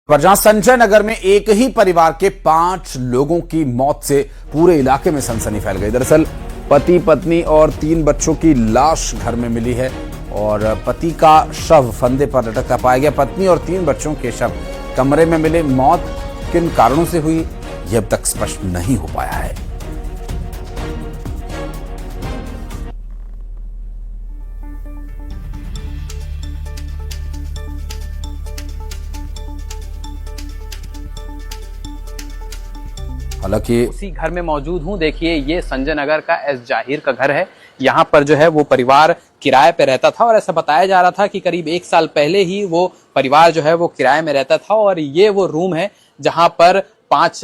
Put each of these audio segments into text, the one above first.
पर जहां संजय नगर में एक ही परिवार के 5 लोगों की मौत से पूरे इलाके में सनसनी फैल गई। दरअसल पति, पत्नी और 3 बच्चों की लाश घर में मिली है और पति का शव फंदे पर लटकता पाया गया। पत्नी और 3 बच्चों के शव कमरे में मिले। मौत किन कारणों से हुई यह अब तक स्पष्ट नहीं हो पाया है। हालांकि उसी घर में मौजूद हूं। देखिए, ये संजय नगर का एस जाहिर का घर है। यहाँ पर जो है वो परिवार किराए पे रहता था और ऐसा बताया जा रहा था कि करीब 1 साल पहले ही वो परिवार जो है वो किराए में रहता था और ये वो रूम है जहाँ पर 5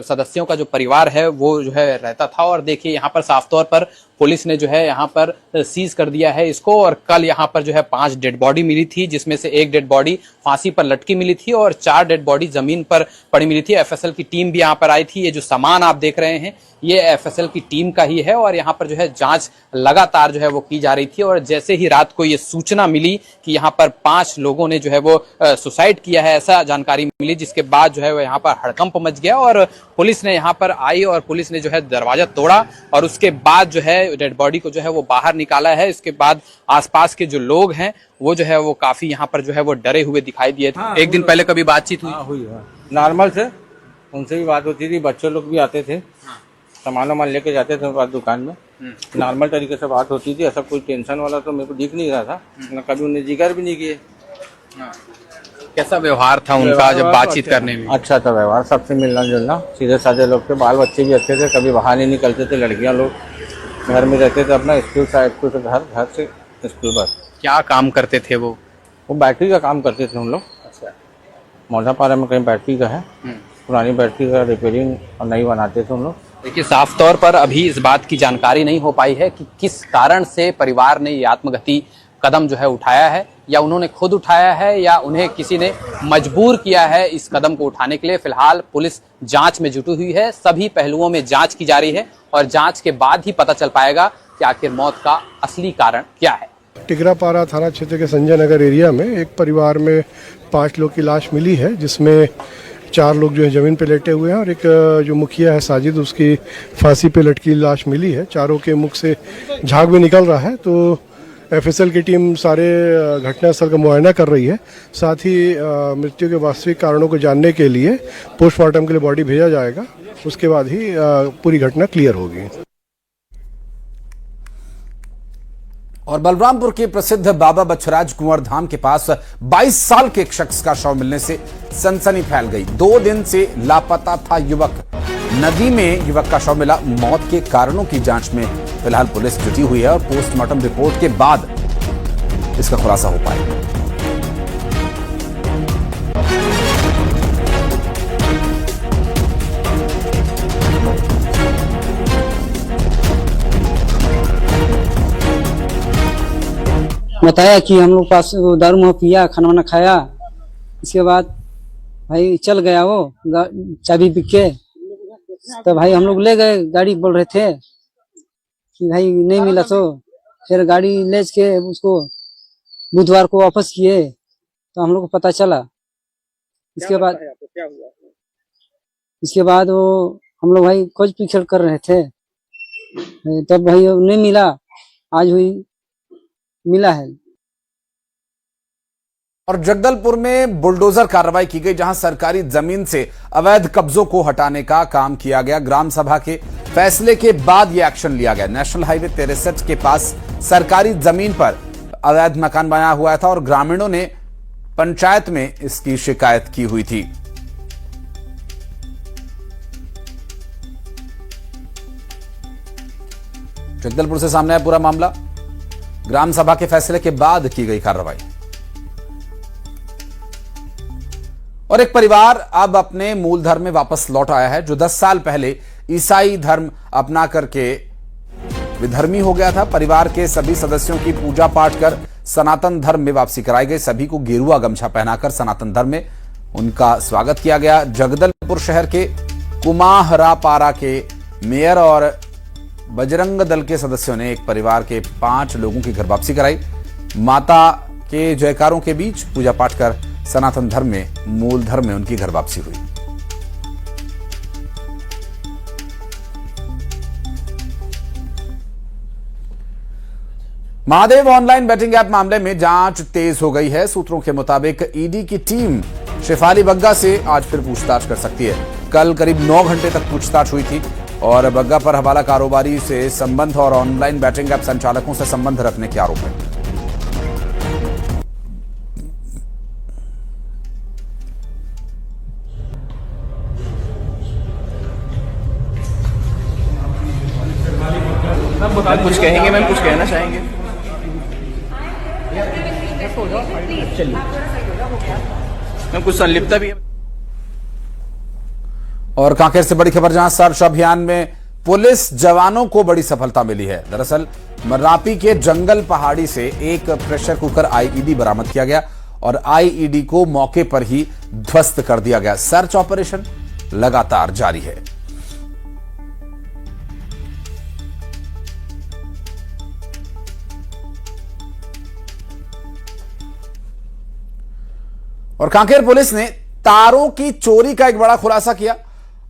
सदस्यों का जो परिवार है वो जो है रहता था। और देखिए, यहाँ पर साफ तौर पर पुलिस ने जो है यहाँ पर सीज कर दिया है इसको। और कल यहाँ पर जो है 5 डेड बॉडी मिली थी, जिसमें से 1 डेड बॉडी फांसी पर लटकी मिली थी और 4 डेड बॉडी जमीन पर पड़ी मिली थी। एफएसएल की टीम भी यहाँ पर आई थी। ये जो सामान आप देख रहे हैं ये एफएसएल की टीम का ही है और यहाँ पर जो है जांच लगातार जो है वो की जा रही थी। और जैसे ही रात को ये सूचना मिली कि यहाँ पर 5 लोगों ने जो है वो सुसाइड किया है, ऐसा जानकारी मिली, जिसके बाद जो है वो यहाँ पर हड़कंप मच गया और पुलिस ने यहाँ पर आई और पुलिस ने जो है दरवाजा तोड़ा और उसके बाद जो है डेड बॉडी को जो है वो बाहर निकाला है। इसके बाद आसपास के जो लोग हैं वो जो है वो काफी यहाँ पर जो है वो डरे हुए दिखाई दिए थे। एक दिन पहले कभी बातचीत हुई? नॉर्मल से उनसे भी बात होती थी, बच्चे लोग भी आते थे, सामान वामान लेके जाते थे बाद दुकान में। नॉर्मल तरीके से बात होती थी। ऐसा कोई टेंशन वाला तो मेरे को दिख नहीं रहा था। न कभी उन्हें जिक्र भी नहीं किए। कैसा व्यवहार था उनका जब बातचीत करने में? अच्छा था व्यवहार, सबसे मिलना जुलना, सीधे साधे लोग थे। बाल बच्चे भी अच्छे थे, कभी बाहर नहीं निकलते थे। लड़कियां लोग घर में रहते थे, अपना स्कूल से घर, घर से स्कूल बस। क्या काम करते थे वो? बैटरी का काम करते थे हम लोग। अच्छा। मौजापारा में कहीं बैटरी का है, पुरानी बैटरी का रिपेयरिंग और नई बनाते थे हम लोग। देखिए, साफ तौर पर अभी इस बात की जानकारी नहीं हो पाई है कि किस कारण से परिवार ने ये आत्मघाती कदम जो है उठाया है, या उन्होंने खुद उठाया है या उन्हें किसी ने मजबूर किया है इस कदम को उठाने के लिए। फिलहाल पुलिस जांच में जुटी हुई है। सभी पहलुओं में जांच की जा रही है और जांच के बाद ही पता चल पाएगा कि आखिर मौत का असली कारण क्या है। टिकरापारा थाना क्षेत्र के संजय नगर एरिया में एक परिवार में 5 लोग की लाश मिली है, जिसमें 4 लोग जो है जमीन पे लेटे हुए हैं और एक जो मुखिया है साजिद, उसकी फांसी पे लटकी लाश मिली है। चारों के मुख से झाग भी निकल रहा है। तो एफएसएल की टीम सारे घटनास्थल का मुआयना कर रही है। साथ ही मृत्यु के वास्तविक कारणों को जानने के लिए पोस्टमार्टम के लिए बॉडी भेजा जाएगा। उसके बाद ही पूरी घटना क्लियर होगी। और बलरामपुर के प्रसिद्ध बाबा बच्छराज कुंवर धाम के पास 22 साल के एक शख्स का शव मिलने से सनसनी फैल गई। 2 दिन से लापता था युवक। नदी में युवक का शव मिला। मौत के कारणों की जांच में फिलहाल पुलिस जुटी हुई है और पोस्टमार्टम रिपोर्ट के बाद इसका खुलासा हो पाएगा। बताया कि हम लोग पास दारू मुँह पिया, खाना वाना खाया। इसके बाद भाई चल गया वो चाबी बिक के। तो भाई हम लोग ले गए, गाड़ी बोल रहे थे कि भाई नहीं मिला, तो फिर गाड़ी ले के उसको बुधवार को वापस किए तो हम लोग को पता चला। इसके बाद वो हम लोग भाई खोज पीछड़ कर रहे थे, तब भाई नहीं मिला। आज हुई मिला है। और जगदलपुर में बुलडोजर कार्रवाई की गई, जहां सरकारी जमीन से अवैध कब्जों को हटाने का काम किया गया। ग्राम सभा के फैसले के बाद यह एक्शन लिया गया। नेशनल हाईवे 63 के पास सरकारी जमीन पर अवैध मकान बनाया हुआ था और ग्रामीणों ने पंचायत में इसकी शिकायत की हुई थी। जगदलपुर से सामने आया पूरा मामला। ग्राम सभा के फैसले के बाद की गई कार्रवाई। और एक परिवार अब अपने मूल धर्म में वापस लौट आया है, जो 10 साल पहले ईसाई धर्म अपना करके विधर्मी हो गया था। परिवार के सभी सदस्यों की पूजा पाठ कर सनातन धर्म में वापसी कराई गई। सभी को गेरुआ गमछा पहनाकर सनातन धर्म में उनका स्वागत किया गया। जगदलपुर शहर के कुमाहरापारा के मेयर और बजरंग दल के सदस्यों ने एक परिवार के 5 लोगों की घर वापसी कराई। माता के जयकारों के बीच पूजा पाठ कर सनातन धर्म में, मूल धर्म में उनकी घर वापसी हुई। महादेव ऑनलाइन बेटिंग ऐप मामले में जांच तेज हो गई है। सूत्रों के मुताबिक ईडी की टीम शेफाली बग्गा से आज फिर पूछताछ कर सकती है। कल करीब 9 घंटे तक पूछताछ हुई थी और बग्गा पर हवाला कारोबारी से संबंध और ऑनलाइन बैटिंग ऐप संचालकों से संबंध रखने के आरोप है। कुछ कहेंगे मैम, कुछ कहना चाहेंगे? मैम कुछ संलिप्तता भी है। और कांकेर से बड़ी खबर, जहां सर्च अभियान में पुलिस जवानों को बड़ी सफलता मिली है। दरअसल मर्रापी के जंगल पहाड़ी से एक प्रेशर कुकर आईईडी बरामद किया गया और आईईडी को मौके पर ही ध्वस्त कर दिया गया। सर्च ऑपरेशन लगातार जारी है। और कांकेर पुलिस ने तारों की चोरी का एक बड़ा खुलासा किया।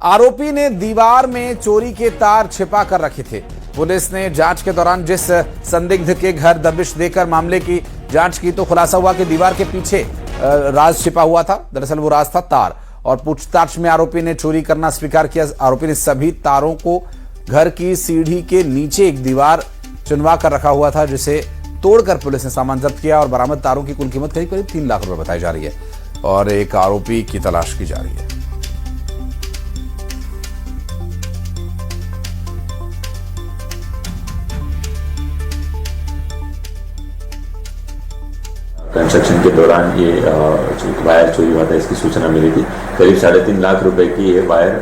आरोपी ने दीवार में चोरी के तार छिपा कर रखे थे। पुलिस ने जांच के दौरान जिस संदिग्ध के घर दबिश देकर मामले की जांच की तो खुलासा हुआ कि दीवार के पीछे राज छिपा हुआ था। दरअसल वो राज था तार। और पूछताछ में आरोपी ने चोरी करना स्वीकार किया। आरोपी ने सभी तारों को घर की सीढ़ी के नीचे एक दीवार चुनवा कर रखा हुआ था, जिसे तोड़कर पुलिस ने सामान जब्त किया और बरामद तारों की कुल कीमत करीब 3 लाख रुपए बताई जा रही है और एक आरोपी की तलाश की जा रही है। कंस्ट्रक्शन के दौरान ये वायर चोरी हुआ था, इसकी सूचना मिली थी। करीब 3.5 लाख रुपए की ये वायर,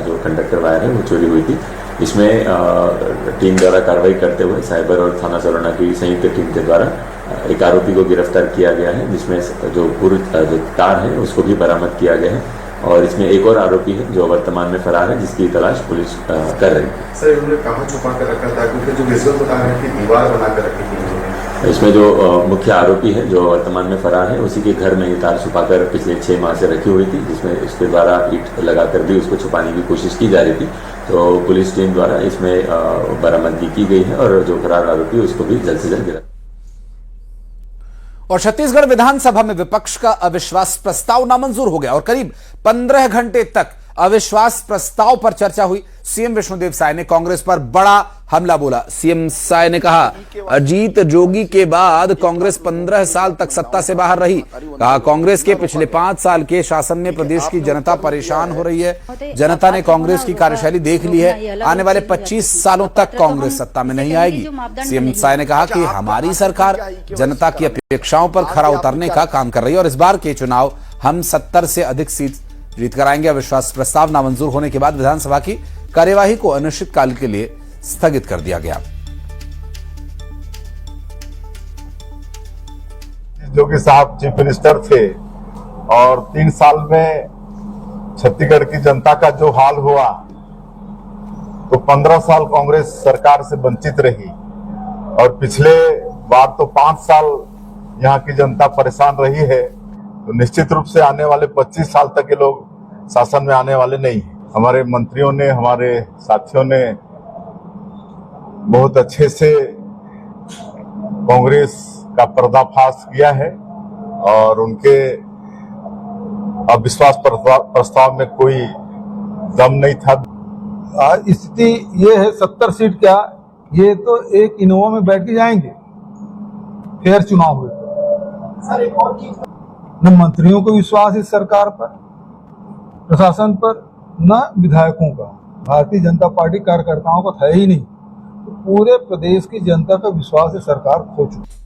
जो कंडक्टर वायर है, वो चोरी हुई थी। इसमें टीम द्वारा कार्रवाई करते हुए साइबर और थाना सरोना की संयुक्त टीम के द्वारा एक आरोपी को गिरफ्तार किया गया है, जिसमें जो जो तार है उसको भी बरामद किया गया है। और इसमें एक और आरोपी है जो वर्तमान में फरार है, जिसकी तलाश पुलिस कर रही है। सर, इन्होंने कहाँ छुपा कर रखा था? क्योंकि जो विजुअल बता रहे हैं कि दीवार बना कर रखी थी। इसमें जो मुख्य आरोपी है जो वर्तमान में फरार है, उसी के घर में ये तार छुपाकर पिछले 6 माह से रखी हुई थी, जिसमें उसके द्वारा ईंट लगाकर भी उसको छुपाने की कोशिश की जा रही थी। तो पुलिस टीम द्वारा इसमें बरामदगी की गई है और जो फरार आरोपी उसको भी जल्द से जल्द गिरफ्तार। और छत्तीसगढ़ विधानसभा में विपक्ष का अविश्वास प्रस्ताव नामंजूर हो गया और करीब 15 घंटे तक अविश्वास प्रस्ताव पर चर्चा हुई। सीएम विष्णुदेव साय ने कांग्रेस पर बड़ा हमला बोला। सीएम साय ने कहा, अजीत जोगी के बाद कांग्रेस 15 साल तक सत्ता से बाहर रही। कहा, कांग्रेस के पिछले 5 साल के शासन में प्रदेश की जनता परेशान हो रही है। जनता ने कांग्रेस की कार्यशैली देख ली है। आने वाले 25 सालों तक कांग्रेस सत्ता में नहीं आएगी। सीएम साय ने कहा कि हमारी सरकार जनता की अपेक्षाओं पर खरा उतरने का काम कर रही है और इस बार के चुनाव हम 70 से अधिक सीट जीत कर आएंगे। अविश्वास प्रस्ताव नामंजूर होने के बाद विधानसभा की कार्यवाही को अनिश्चितकाल के लिए स्थगित कर दिया गया। जोगी साहब चीफ मिनिस्टर थे और 3 साल में छत्तीसगढ़ की जनता का जो हाल हुआ, तो 15 साल कांग्रेस सरकार से वंचित रही और पिछले बार तो 5 साल यहाँ की जनता परेशान रही है। तो निश्चित रूप से आने वाले 25 साल तक ये लोग शासन में आने वाले नहीं। हमारे मंत्रियों ने, हमारे साथियों ने बहुत अच्छे से कांग्रेस का पर्दाफाश किया है और उनके अविश्वास प्रस्ताव में कोई दम नहीं था। स्थिति ये है, 70 सीट क्या, ये तो एक इनोवा में बैठ के जाएंगे। फेयर चुनाव हुए न मंत्रियों को विश्वास इस सरकार पर, प्रशासन पर, न विधायकों का, भारतीय जनता पार्टी कार्यकर्ताओं का था ही नहीं। तो पूरे प्रदेश की जनता का विश्वास इस सरकार खो चुकी।